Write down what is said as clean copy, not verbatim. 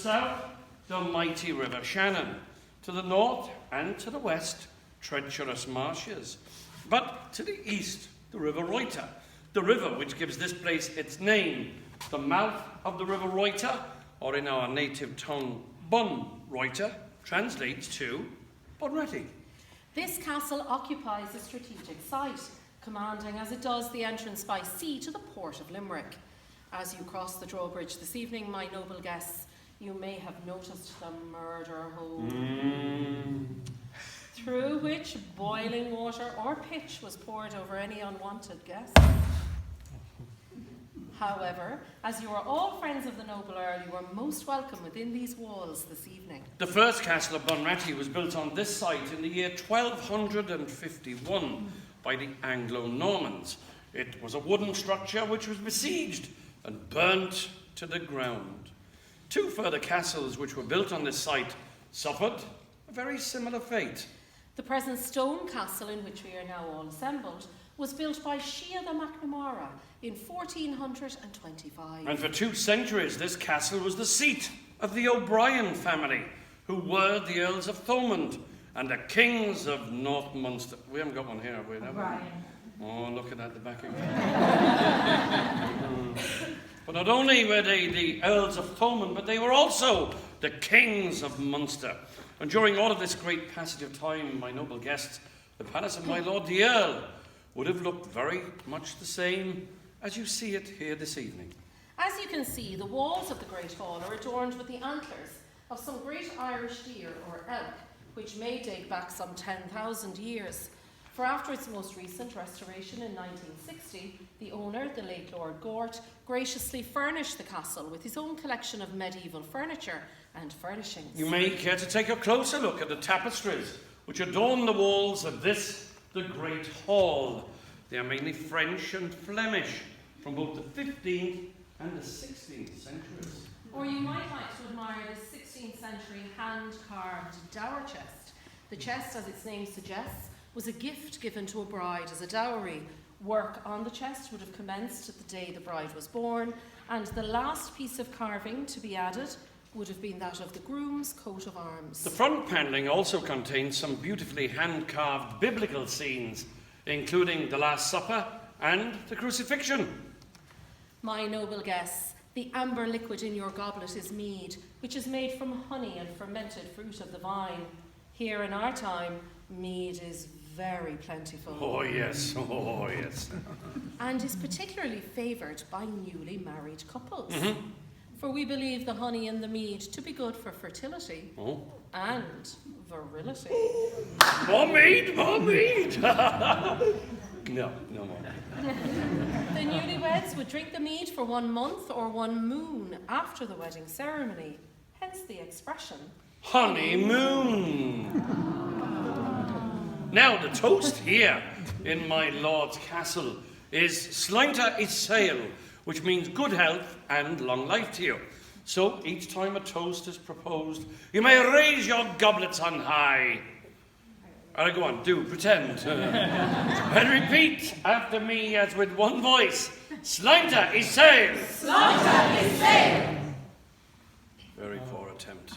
south, the mighty River Shannon. To the north and to the west, treacherous marshes. But to the east, the River Reuter, the river which gives this place its name. The mouth of the River Reuter, or in our native tongue, Bun Reuter, translates to Bunratty. This castle occupies a strategic site, commanding as it does the entrance by sea to the port of Limerick. As you cross the drawbridge this evening, my noble guests, you may have noticed the murder hole, through which boiling water or pitch was poured over any unwanted guests. However, as you are all friends of the noble Earl, you are most welcome within these walls this evening. The first castle of Bunratty was built on this site in the year 1251 by the Anglo-Normans. It was a wooden structure which was besieged and burnt to the ground. Two further castles which were built on this site suffered a very similar fate. The present stone castle in which we are now all assembled was built by Shea the McNamara in 1425. And for 2 centuries, this castle was the seat of the O'Brien family, who were the Earls of Thomond and the Kings of North Munster. We haven't got one here, have we? O'Brien. Oh, look at that, the back again. But not only were they the Earls of Thomond, but they were also the Kings of Munster. And during all of this great passage of time, my noble guests, the palace of my lord the Earl would have looked very much the same as you see it here this evening. As you can see, the walls of the Great Hall are adorned with the antlers of some great Irish deer or elk, which may date back some 10,000 years. For after its most recent restoration in 1960, the owner, the late Lord Gort, graciously furnished the castle with his own collection of medieval furniture and furnishings. You may care to take a closer look at the tapestries which adorn the walls of this, the Great Hall. They are mainly French and Flemish from both the 15th and the 16th centuries. Or you might like to admire this 16th century hand-carved dower chest. The chest, as its name suggests, was a gift given to a bride as a dowry. Work on the chest would have commenced at the day the bride was born, and the last piece of carving to be added would have been that of the groom's coat of arms. The front panelling also contains some beautifully hand-carved biblical scenes, including the Last Supper and the Crucifixion. My noble guests, the amber liquid in your goblet is mead, which is made from honey and fermented fruit of the vine. Here in our time, mead is very plentiful. Oh yes, oh yes. And is particularly favoured by newly married couples. Mm-hmm. For we believe the honey in the mead to be good for fertility and virility. More mead, more mead. No more. The newlyweds would drink the mead for 1 month or 1 moon after the wedding ceremony, hence the expression honeymoon. Now the toast here in my lord's castle is Slainte Isail, which means good health and long life to you. So each time a toast is proposed, you may raise your goblets on high. Alright, go on, do, pretend. And repeat after me as with one voice. Slainte Isail. Slainte Isail. Very poor attempt.